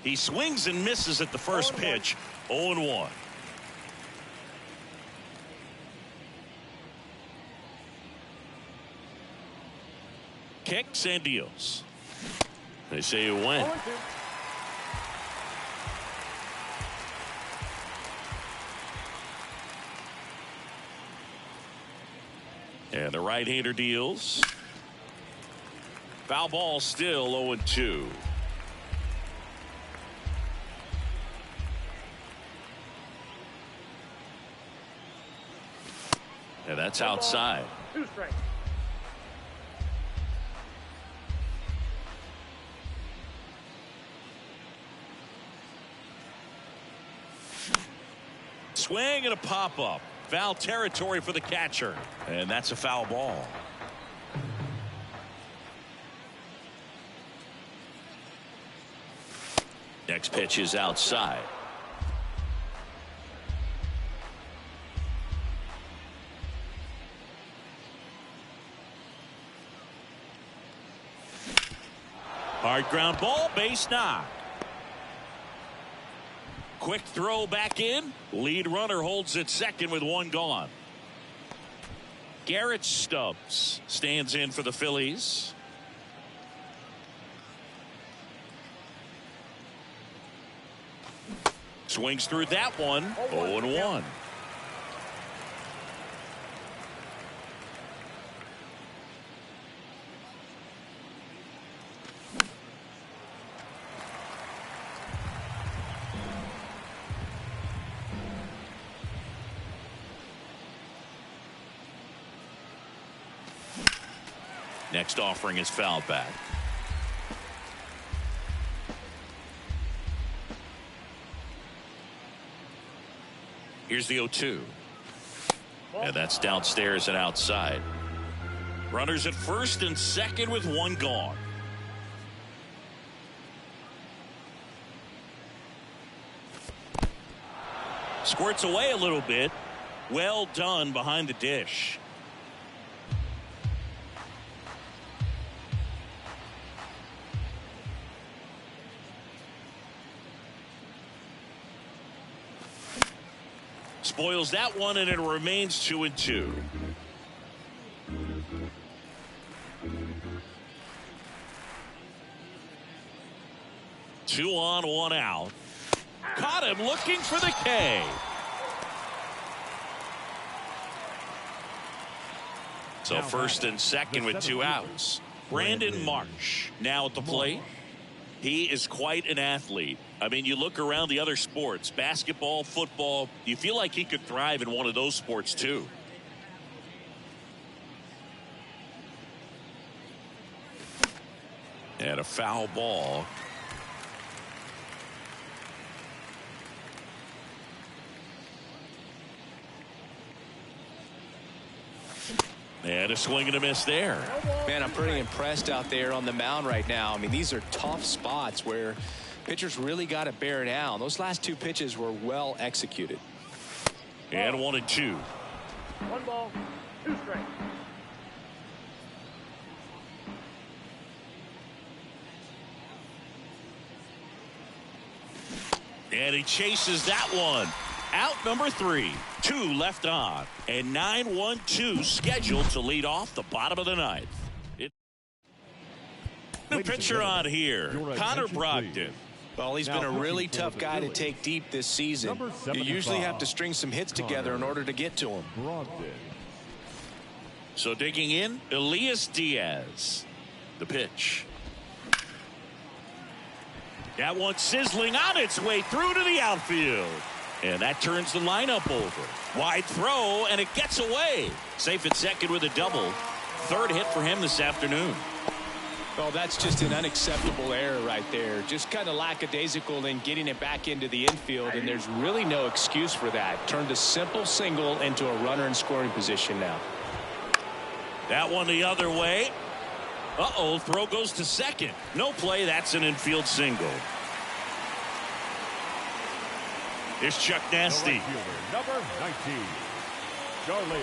He swings and misses at the first pitch. 0-1. Kicks and deals. They say you win. And the right-hander deals. Foul ball still 0-2. And that's outside. 2 strikes. Swing and a pop-up. Foul territory for the catcher. And that's a foul ball. Next pitch is outside. Hard ground ball, base knock. Quick throw back in. Lead runner holds at second with 1 gone. Garrett Stubbs stands in for the Phillies. Swings through that one. 0-1. Next offering is fouled back. Here's the 0-2. And that's downstairs and outside. Runners at first and second with one gone. Squirts away a little bit. Well done behind the dish. Spoils that one, and it remains 2-2. Two on, one out. Caught him looking for the K. So first and second with two outs. Brandon Marsh now at the plate. He is quite an athlete. I mean, you look around the other sports, basketball, football, you feel like he could thrive in one of those sports too. And a foul ball. And a swing and a miss there. Man, I'm pretty impressed out there on the mound right now. I mean, these are tough spots where pitchers really got to bear down. Those last two pitches were well executed. And 1-2. 1 ball, 2 strikes. And he chases that one. Out number 3. 2 left on. And 9-1-2 scheduled to lead off the bottom of the ninth. The pitcher on here, Connor Brogdon. Well, he's been a really tough guy to take deep this season. You usually have to string some hits together in order to get to him. So digging in, Elias Diaz. The pitch. That one sizzling on its way through to the outfield. And that turns the lineup over. Wide throw, and it gets away. Safe at second with a double. Third hit for him this afternoon. Well, that's just an unacceptable error right there. Just kind of lackadaisical in getting it back into the infield, and there's really no excuse for that. Turned a simple single into a runner in scoring position now. That one the other way. Uh-oh, throw goes to second. No play, that's an infield single. Here's Chuck Nasty. Number 19, Charlie.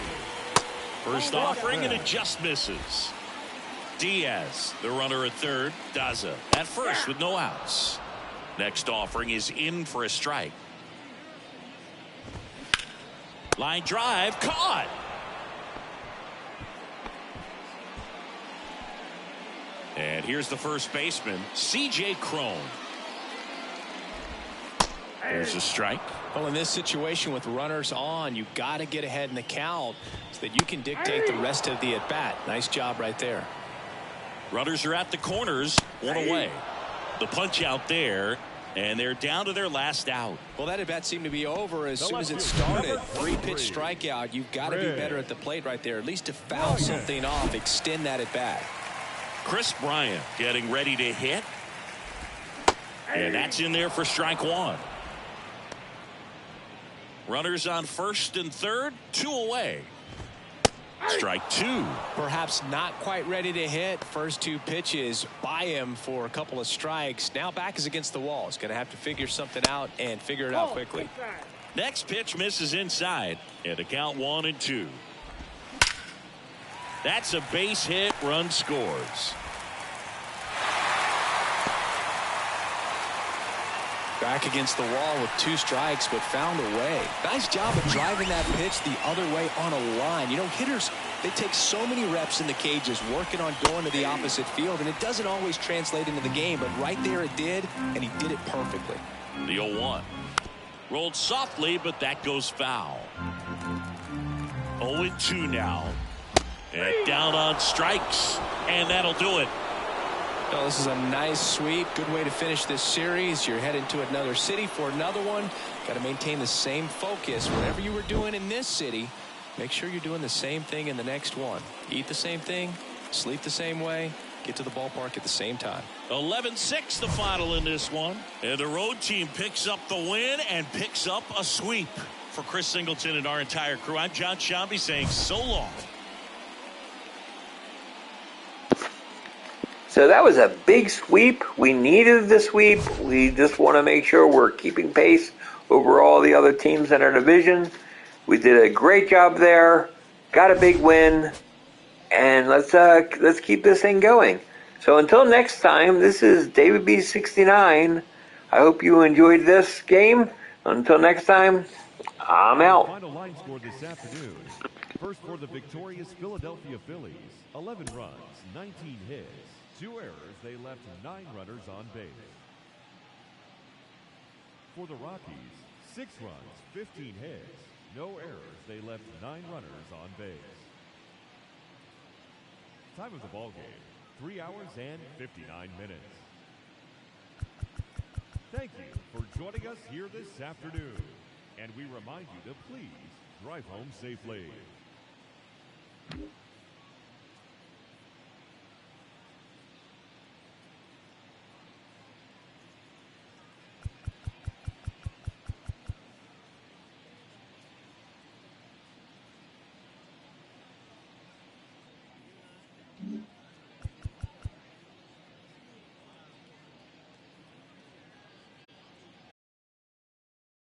First offering, and it just misses. Diaz, the runner at third. Daza at first with no outs. Next offering is in for a strike. Line drive, caught. And here's the first baseman, C.J. Cron. There's a strike. Well, in this situation with runners on, you've got to get ahead in the count so that you can dictate the rest of the at-bat. Nice job right there. Runners are at the corners, one away. The punch out there, and they're down to their last out. Well, that at-bat seemed to be over as soon as it started. 3-pitch strikeout. You've got to be better at the plate right there, at least to foul something off, extend that at-bat. Chris Bryant getting ready to hit. And that's in there for strike one. Runners on first and third, 2 away. Strike 2. Perhaps not quite ready to hit. First 2 pitches by him for a couple of strikes. Now back is against the wall. He's going to have to figure something out and figure it out quickly. Next pitch misses inside. And a count 1-2. That's a base hit. Run scores. Back against the wall with 2 strikes, but found a way. Nice job of driving that pitch the other way on a line. You know, hitters, they take so many reps in the cages working on going to the opposite field, and it doesn't always translate into the game, but right there it did, and he did it perfectly. The 0-1. Rolled softly, but that goes foul. 0-2 now. And down on strikes, and that'll do it. Well, this is a nice sweep. Good way to finish this series. You're heading to another city for another one. Got to maintain the same focus. Whatever you were doing in this city, make sure you're doing the same thing in the next one. Eat the same thing, sleep the same way, get to the ballpark at the same time. 11-6 the final in this one. And the road team picks up the win and picks up a sweep. For Chris Singleton and our entire crew, I'm John Shambi saying so long. So that was a big sweep. We needed the sweep. We just want to make sure we're keeping pace over all the other teams in our division. We did a great job there. Got a big win, and let's keep this thing going. So until next time, this is David B69. I hope you enjoyed this game. Until next time, I'm out. Final line score this afternoon. First for the victorious Philadelphia Phillies, 11 runs, 19 hits, 2 errors. They left 9 runners on base. For the Rockies, 6 runs, 15 hits, no errors. They left 9 runners on base. Time of the ball game, 3 hours and 59 minutes. Thank you for joining us here this afternoon. And we remind you to please drive home safely.